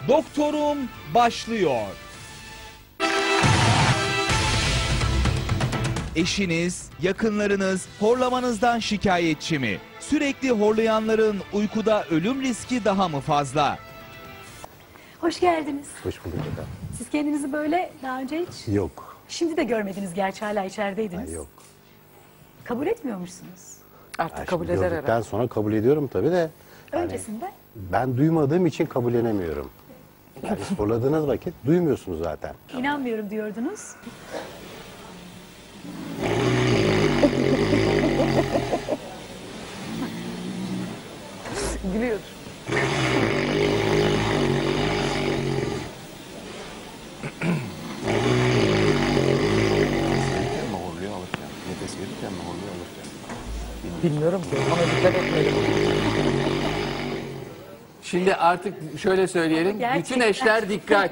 Doktorum başlıyor. Eşiniz, yakınlarınız horlamanızdan şikayetçi mi? Sürekli horlayanların uykuda ölüm riski daha mı fazla? Hoş geldiniz. Hoş bulduk efendim. Siz kendinizi böyle daha önce hiç... Yok. Şimdi de görmediniz gerçi, hala içerideydiniz. Yok. Kabul etmiyormuşsunuz. Artık kabul Şimdi eder gördükten herhalde. sonra kabul ediyorum tabii de. Öncesinde Ben duymadığım için kabullenemiyorum. Yani horladığınız vakit duymuyorsunuz zaten. inanmıyorum diyordunuz. Gülüyor. Verirken mi horluyor alırken? Nefes verirken mi horluyor alırken? Bilmiyorum ki ama dikkat etmedim. Şimdi artık şöyle söyleyelim. Gerçekten. Bütün eşler dikkat.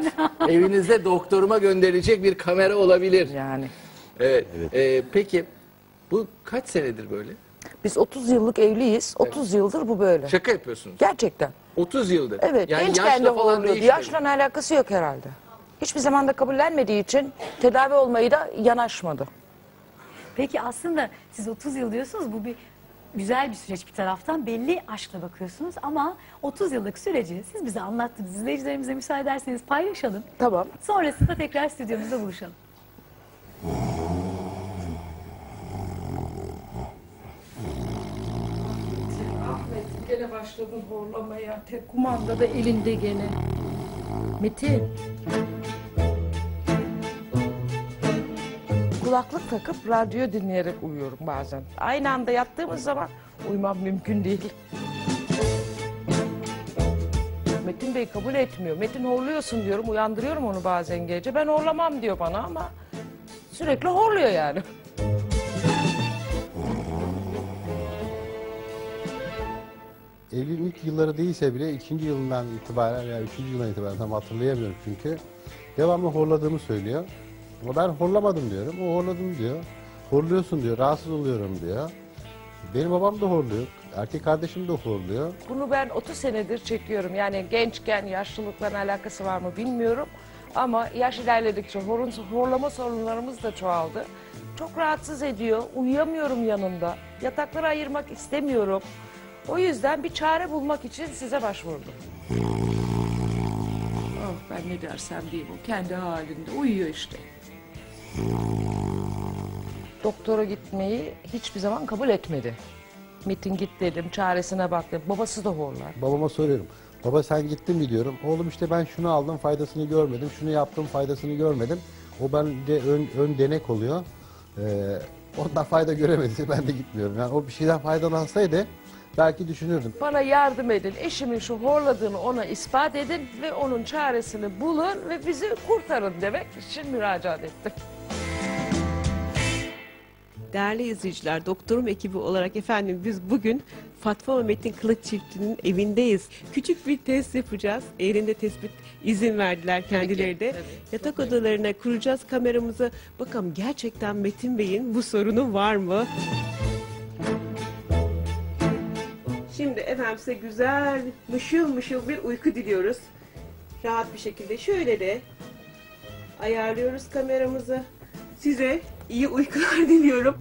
Evinizde doktoruma gönderecek bir kamera olabilir. Yani. Evet. Peki bu kaç senedir böyle? Biz 30 yıllık evliyiz. 30 yıldır bu böyle. Şaka yapıyorsunuz. Gerçekten. 30 yıldır. Evet. Yani Gençken de yaşla falan horluyordu. değişmedi. Yaşla alakası yok herhalde. Hiçbir zaman da kabullenmediği için tedavi olmayı da yanaşmadı. Peki aslında siz 30 yıl diyorsunuz, bu bir güzel bir süreç bir taraftan. Belli aşkla bakıyorsunuz ama 30 yıllık süreci siz bize anlattınız. İzleyicilerimize müsaade ederseniz paylaşalım. Tamam. Sonrasında tekrar stüdyomuzda buluşalım. Ahmet gene başladın horlamaya. Tek kumanda da elinde gene. Metin. Kulaklık takıp radyo dinleyerek uyuyorum bazen. Aynı anda yattığımız zaman uyumam mümkün değil. Metin Bey kabul etmiyor. Metin horluyorsun diyorum, uyandırıyorum onu bazen gece. Ben horlamam diyor bana ama sürekli horluyor yani. Evliliğin ilk yılları değilse bile ikinci yılından itibaren veya üçüncü yıldan itibaren tam hatırlayamıyorum çünkü. Devamlı horladığımı söylüyor. Ama ben horlamadım diyorum. O horladım diyor. Horluyorsun diyor. Rahatsız oluyorum diyor. Benim babam da horluyor. Erkek kardeşim de horluyor. Bunu ben 30 senedir çekiyorum. Yani gençken yaşlılıkla alakası var mı bilmiyorum. Ama yaş ilerledikçe horlama sorunlarımız da çoğaldı. Çok rahatsız ediyor. Uyuyamıyorum yanında. Yatakları ayırmak istemiyorum. O yüzden bir çare bulmak için size başvurdum. Oh, ben ne dersem diyeyim, o kendi halinde uyuyor işte. Doktora gitmeyi hiçbir zaman kabul etmedi. Metin git dedim, çaresine bak dedim. Babası da horlar. Babama soruyorum. Baba sen gittin mi diyorum. Oğlum işte ben şunu aldım faydasını görmedim. Şunu yaptım faydasını görmedim. O bende ön denek oluyor. Ondan fayda göremediyse ben de gitmiyorum. Yani o bir şeyden faydalansaydı belki düşünürdüm. Bana yardım edin, eşimin şu horladığını ona ispat edin ve onun çaresini bulun ve bizi kurtarın demek için müracaat ettim. Değerli izleyiciler, Doktorum ekibi olarak efendim biz bugün Fatma ve Metin Kılıç çiftinin evindeyiz. Küçük bir test yapacağız. Yerinde tespit izin verdiler kendileri de. Yatak odalarına kuracağız kameramızı. Bakalım gerçekten Metin Bey'in bu sorunu var mı? Şimdi efendim size güzel, mışıl mışıl bir uyku diliyoruz. Rahat bir şekilde şöyle de ayarlıyoruz kameramızı. Size iyi uykular diliyorum.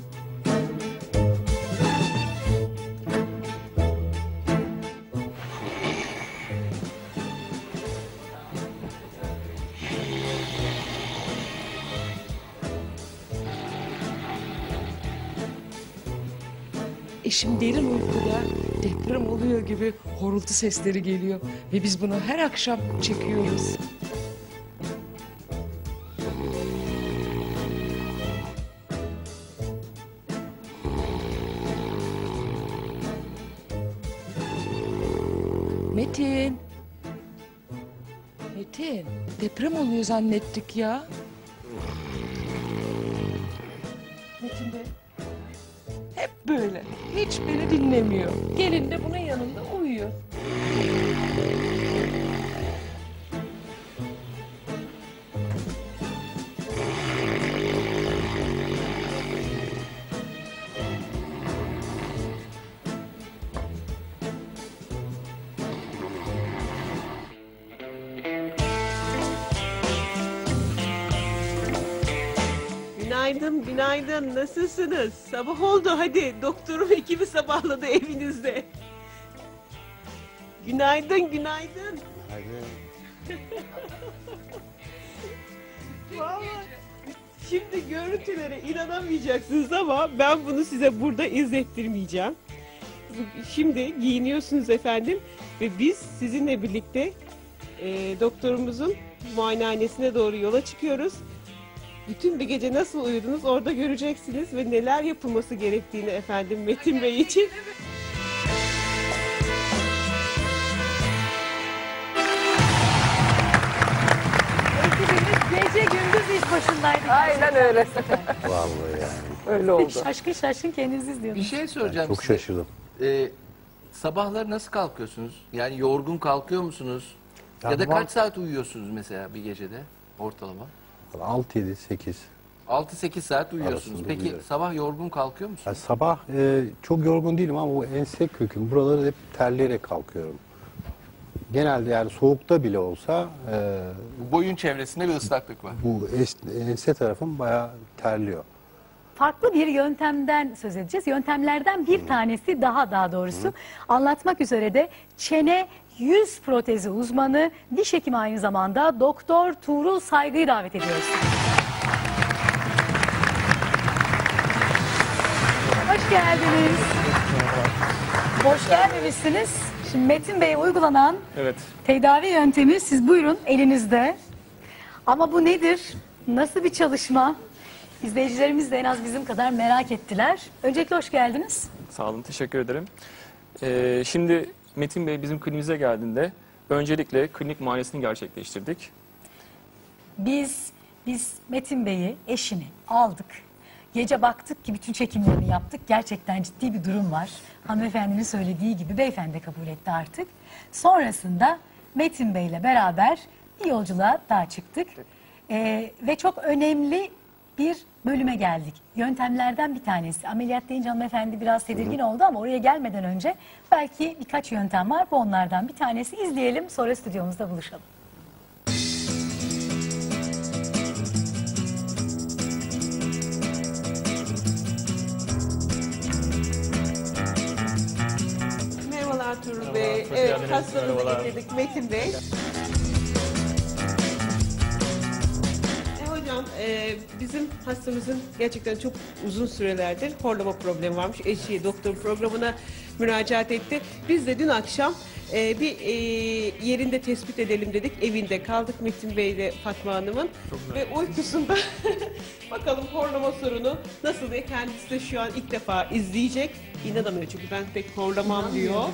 Eşim derin uykuda, deprem oluyor gibi horultu sesleri geliyor. Ve biz bunu her akşam çekiyoruz. Metin. Metin, deprem oluyor zannettik ya. Metin Bey. Hep böyle. Hiç beni dinlemiyor. Gelin de bunun yanında uyuyor. Günaydın, günaydın. Nasılsınız? Sabah oldu, hadi. Doktorum ekibi sabahladı evinizde. Günaydın, günaydın. Vallahi şimdi görüntülere inanamayacaksınız ama ben bunu size burada izlettirmeyeceğim. Şimdi giyiniyorsunuz efendim ve biz sizinle birlikte doktorumuzun muayenehanesine doğru yola çıkıyoruz. Bütün bir gece nasıl uyudunuz orada göreceksiniz ve neler yapılması gerektiğini efendim Metin Bey için. Ekibimiz gece gündüz iş başındaydı. Aynen öyle. Vallahi yani. Öyle oldu. Şaşkın şaşkın kendiniz Bir izliyordunuz. şey soracağım Çok size. şaşırdım. Sabahları nasıl kalkıyorsunuz? Yani yorgun kalkıyor musunuz? Ya da Sabah- kaç saat uyuyorsunuz mesela bir gecede ortalama? 6, 7, 8. 6-8 saat uyuyorsunuz. Arasında Peki uyuyorum. sabah yorgun kalkıyor musunuz? Yani sabah çok yorgun değilim ama bu ense köküm. Buraları hep terleyerek kalkıyorum. Genelde yani soğukta bile olsa Bu boyun çevresinde bir ıslaklık var. bu ense tarafım bayağı terliyor. Farklı bir yöntemden söz edeceğiz. Yöntemlerden bir tanesi daha doğrusu anlatmak üzere de çene yüz protezi uzmanı, diş hekimi aynı zamanda Doktor Tuğrul Saygı'yı davet ediyoruz. Hoş geldiniz. Hoş gelmemişsiniz. Şimdi Metin Bey'e uygulanan tedavi yöntemi siz buyurun elinizde. Ama bu nedir? Nasıl bir çalışma? İzleyicilerimiz de en az bizim kadar merak ettiler. Öncelikle hoş geldiniz. Sağ olun, teşekkür ederim. Şimdi Metin Bey bizim kliniğimize geldiğinde öncelikle klinik muayenesini gerçekleştirdik. Biz Metin Bey'i, eşini aldık. Gece baktık ki bütün çekimlerini yaptık. Gerçekten ciddi bir durum var. Hanımefendinin söylediği gibi beyefendi de kabul etti artık. Sonrasında Metin Bey'le beraber bir yolculuğa daha çıktık. Ve çok önemli bir bölüme geldik. Yöntemlerden bir tanesi. Ameliyat deyince hanımefendi biraz tedirgin oldu ama oraya gelmeden önce belki birkaç yöntem var. Bu onlardan bir tanesi. İzleyelim, sonra stüdyomuzda buluşalım. Merhabalar Tuğrul Bey. Evet, hastamızı getirdik Metin Bey. Hocam, bizim hastamızın gerçekten çok uzun sürelerdir horlama problemi varmış. Eşi doktor programına müracaat etti. Biz de dün akşam bir yerinde tespit edelim dedik. Evinde kaldık Metin Bey ile Fatma Hanım'ın. Ve uykusunda bakalım horlama sorunu nasıl diye kendisi de şu an ilk defa izleyecek. İnanamıyor çünkü ben pek horlamam diyor.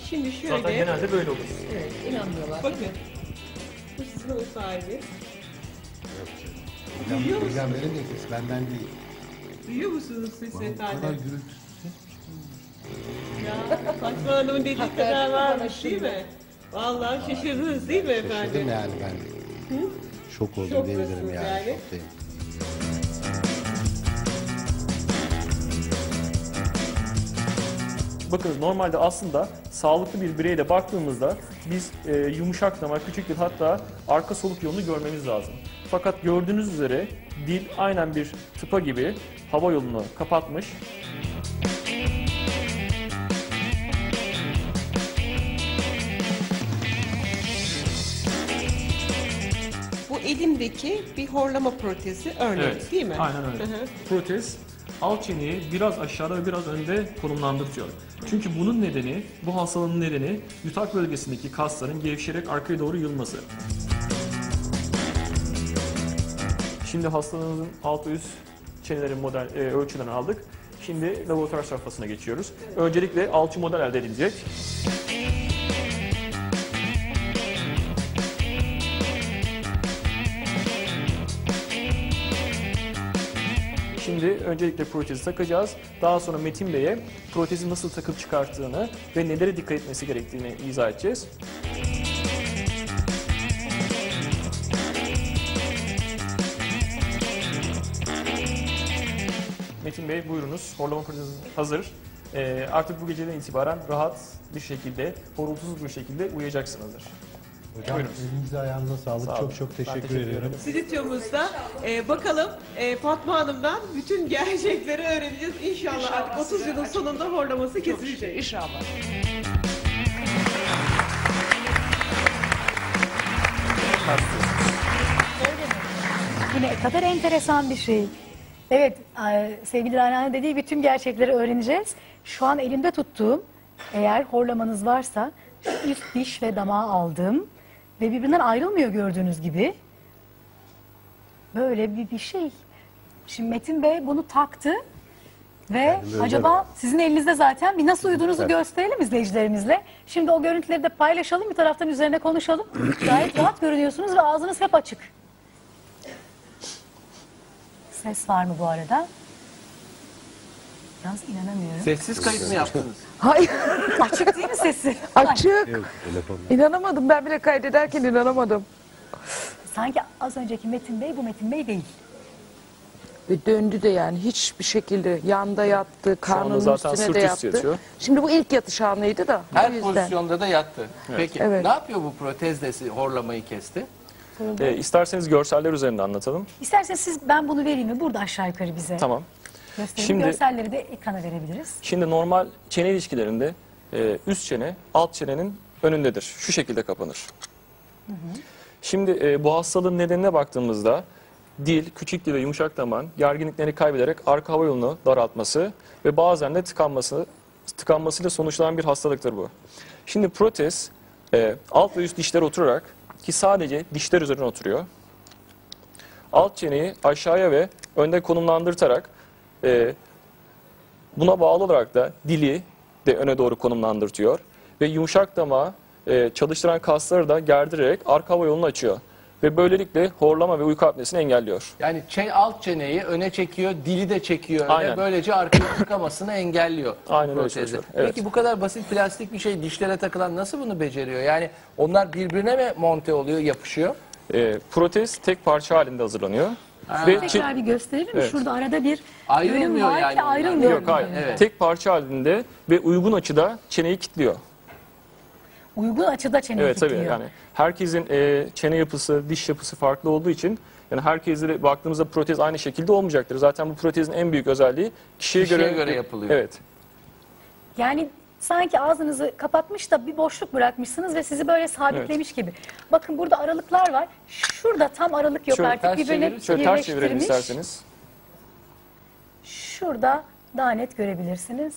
Şimdi şöyle. Zaten genelde böyle olur. Evet, inanmıyorlar. Bakın. Bu sizin uyku haliniz. Duyuyor musunuz? Peygamberin nefesi benden değil. Duyuyor musunuz siz Bu kadar efendim? gürültü. Ya Fatma Hanım'ın dediği kadar varmış değil mi? Vallahi şaşırdınız değil mi efendim? Şaşırdım yani ben. Şok oldum Şok diyebilirim musunuz yani. yani? Şoktayım. Bakınız normalde aslında sağlıklı bir bireyle baktığımızda biz yumuşak damar, küçük dil hatta arka soluk yolunu görmemiz lazım. Fakat gördüğünüz üzere dil aynen bir tıpa gibi hava yolunu kapatmış. Bu elimdeki bir horlama protezi örneği değil mi? Aynen öyle. Hı hı. Protez alt çeneyi biraz aşağıda ve biraz önde konumlandırıyor. Çünkü bunun nedeni, bu hastalığın nedeni yutak bölgesindeki kasların gevşeyerek arkaya doğru yılması. Şimdi hastalığımızın alt ve üst çenelerin ölçülerini aldık. Şimdi laboratuvar safhasına geçiyoruz. Öncelikle alçı model elde edilecek. Şimdi öncelikle protezi takacağız. Daha sonra Metin Bey'e protezi nasıl takıp çıkarttığını ve nelere dikkat etmesi gerektiğini izah edeceğiz. Metin Bey buyurunuz. Horlama protezi hazır. Artık bu geceden itibaren rahat bir şekilde, horultusuz bir şekilde uyuyacaksınızdır. Hocam elinize ayağınıza sağlık. Çok çok teşekkür ederim. Stüdyomuzda bakalım Fatma Hanım'dan bütün gerçekleri öğreneceğiz. İnşallah 30 yılın sonunda horlaması kesilecek. İnşallah. Bu ne kadar enteresan bir şey. Evet, sevgili Rana dediği bütün gerçekleri öğreneceğiz. Şu an elimde tuttuğum, eğer horlamanız varsa, şu üst diş ve damağı aldım. Ve birbirinden ayrılmıyor gördüğünüz gibi. Böyle bir şey. Şimdi Metin Bey bunu taktı. Ve acaba sizin elinizde zaten bir nasıl uyuduğunuzu gösterelim izleyicilerimizle. Şimdi o görüntüleri de paylaşalım, bir taraftan üzerine konuşalım. Gayet rahat görünüyorsunuz ve ağzınız hep açık. Ses var mı bu arada? Yalnız inanamıyorum. Sessiz kayıt mı yaptınız? Hayır. Açık değil mi sesi? Açık. Yok, telefon. İnanamadım. Ben bile kaydederken inanamadım. Sanki az önceki Metin Bey bu Metin Bey değil. Ve döndü de yani hiçbir şekilde yanda yattı, karnının zaten üstüne sırt de üstü yattı. yatıyor. Şimdi bu ilk yatış anıydı da. o Her yüzden. pozisyonda da yattı. Peki Evet. ne yapıyor bu protez horlamayı kesti? İsterseniz görseller üzerinde anlatalım. İsterseniz siz ben bunu vereyim mi? Burada aşağı yukarı bize Tamam. gösterelim. Şimdi- Görselleri de ekrana verebiliriz. Şimdi normal çene ilişkilerinde üst çene alt çenenin önündedir. Şu şekilde kapanır. Şimdi bu hastalığın nedenine baktığımızda dil, küçük dil ve yumuşak damağın gerginliklerini kaybederek arka hava yolunu daraltması ve bazen de tıkanmasıyla sonuçlanan bir hastalıktır bu. Şimdi protez alt ve üst dişlere oturarak, ki sadece dişler üzerine oturuyor, alt çeneyi aşağıya ve önde konumlandırtarak buna bağlı olarak da dili de öne doğru konumlandırtıyor ve yumuşak damağı çalıştıran kasları da gerdirerek arka hava yolunu açıyor ve böylelikle horlama ve uyku apnesini engelliyor. Yani alt çeneyi öne çekiyor, dili de çekiyor. Aynen. Ve böylece arkaya tıkamasını engelliyor. Aynen öyle protezle. çalışıyor. Evet. Peki bu kadar basit plastik bir şey dişlere takılan nasıl bunu beceriyor? Yani onlar birbirine mi monte oluyor, yapışıyor? Protez tek parça halinde hazırlanıyor. Ve Tekrar bir gösterelim. Evet. Şurada arada bir Ayrılmıyor bölüm var yani ki onlar. ayrılmıyor. yok, hayır. Evet. Tek parça halinde ve uygun açıda çeneyi kilitliyor. Uygun açıda çeneyi Evet tabii, kilitliyor. yani herkesin çene yapısı, diş yapısı farklı olduğu için yani herkese baktığımızda protez aynı şekilde olmayacaktır. Zaten bu protezin en büyük özelliği kişiye göre yapılıyor. Evet. Yani sanki ağzınızı kapatmış da bir boşluk bırakmışsınız ve sizi böyle sabitlemiş gibi. Bakın burada aralıklar var. Şurada tam aralık yok Şöyle artık. ters Birbirine çevirin, Şöyle ters çevirelim birleştirilmiş. isterseniz. Şurada daha net görebilirsiniz.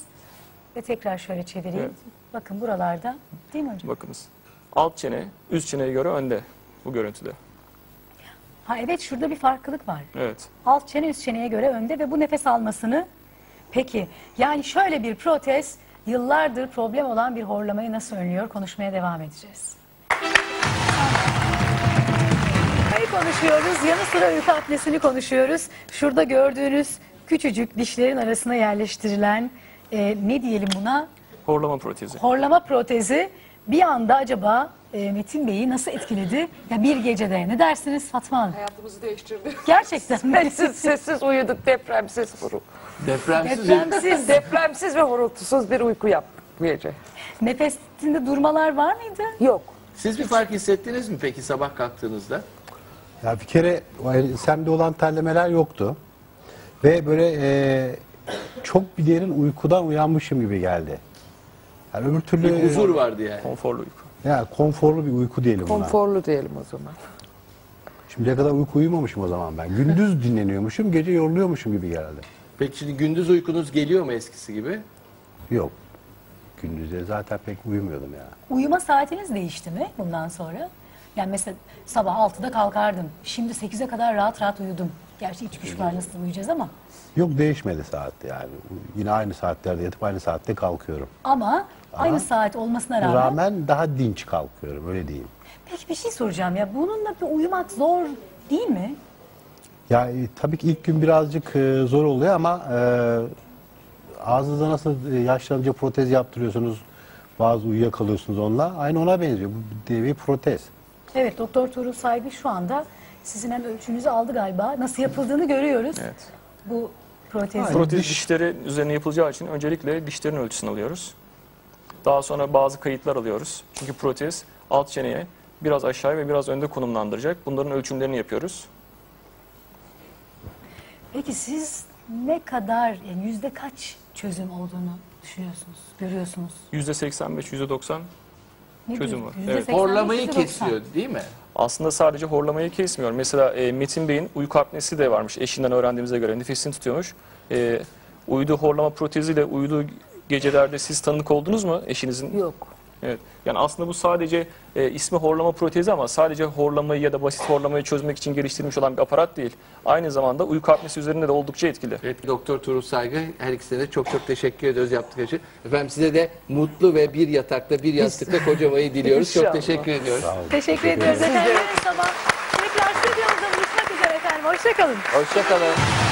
Ve tekrar şöyle çevireyim. Evet. Bakın buralarda. Değil mi hocam? Bakınız. Alt çene üst çeneye göre önde bu görüntüde. Ha evet, şurada bir farklılık var. Evet. Alt çene üst çeneye göre önde ve bu nefes almasını, peki yani şöyle bir protez yıllardır problem olan bir horlamayı nasıl önlüyor, konuşmaya devam edeceğiz. Neyi konuşuyoruz? Yanı sıra uyku apnesini konuşuyoruz. Şurada gördüğünüz küçücük dişlerin arasına yerleştirilen ne diyelim buna? Horlama protezi. Horlama protezi bir anda acaba Metin Bey'i nasıl etkiledi? Ya bir gecede ne dersiniz Fatma Hanım? Hayatımızı değiştirdi. Gerçekten ben Sessiz uyuduk, depremsiz depremsiz. depremsiz ve horultusuz bir uyku yaptık bu gece. Nefesinde durmalar var mıydı? Yok. Siz bir fark hissettiniz mi peki sabah kalktığınızda? Ya bir kere o ensemde olan terlemeler yoktu. Ve böyle çok bir derin uykudan uyanmışım gibi geldi. Yani öbür türlü Bir huzur vardı yani. Konforlu uyku. ya konforlu bir uyku diyelim buna. Konforlu diyelim o zaman. Şimdiye kadar uyku uyumamışım o zaman ben. Gündüz dinleniyormuşum, gece yoruluyormuşum gibi geldi. Peki şimdi gündüz uykunuz geliyor mu eskisi gibi? Yok. Gündüzde zaten pek uyumuyordum ya. Uyuma saatiniz değişti mi bundan sonra? Yani mesela sabah 6'da kalkardım. Şimdi 8'e kadar rahat rahat uyudum. Gerçi iç güç var, nasıl uyuyacağız ama. Yok, değişmedi saat yani. Yine aynı saatlerde yatıp aynı saatte kalkıyorum. Ama aynı saat olmasına rağmen. Rağmen daha dinç kalkıyorum, öyle diyeyim. Peki bir şey soracağım ya. Bununla bir uyumak zor değil mi? Ya tabii ki ilk gün birazcık zor oluyor ama ağzınıza nasıl yaşlanınca protez yaptırıyorsunuz, bazı uyuyakalıyorsunuz onunla. Aynı ona benziyor. Bu bir protez. Evet, Doktor Tuğrul Saygı şu anda sizin hem ölçünüzü aldı galiba. Nasıl yapıldığını görüyoruz. Evet. Bu protez. Protez dişleri üzerine yapılacağı için öncelikle dişlerin ölçüsünü alıyoruz. Daha sonra bazı kayıtlar alıyoruz. Çünkü protez alt çeneye biraz aşağıya ve biraz önde konumlandıracak. Bunların ölçümlerini yapıyoruz. Peki siz ne kadar, yani yüzde kaç çözüm olduğunu düşünüyorsunuz, görüyorsunuz? %85, %90 Ne çözüm diyorsunuz? var. Yüzde Evet. 85, Horlamayı yüzde kesiyor değil mi? Aslında sadece horlamayı kesmiyor. Mesela Metin Bey'in uyku apnesi de varmış. Eşinden öğrendiğimize göre nefesini tutuyormuş. Uyuduğu horlama proteziyle uyuduğu gecelerde siz tanık oldunuz mu eşinizin? Yok. Evet. Yani aslında bu sadece ismi horlama protezi ama sadece horlamayı ya da basit horlamayı çözmek için geliştirilmiş olan bir aparat değil. Aynı zamanda uyku apnesi üzerinde de oldukça etkili. Evet, Doktor Tuğrul Saygı, her ikisine de çok çok teşekkür ediyoruz yaptıkları için. Efendim size de mutlu ve bir yatakta bir yastıkta kocamayı diliyoruz. Çok İnşallah. teşekkür ediyoruz. Teşekkür ediyoruz efendim. Sabah tekrar stüdyomuzda buluşmak üzere efendim. Hoşçakalın. Hoşça kalın.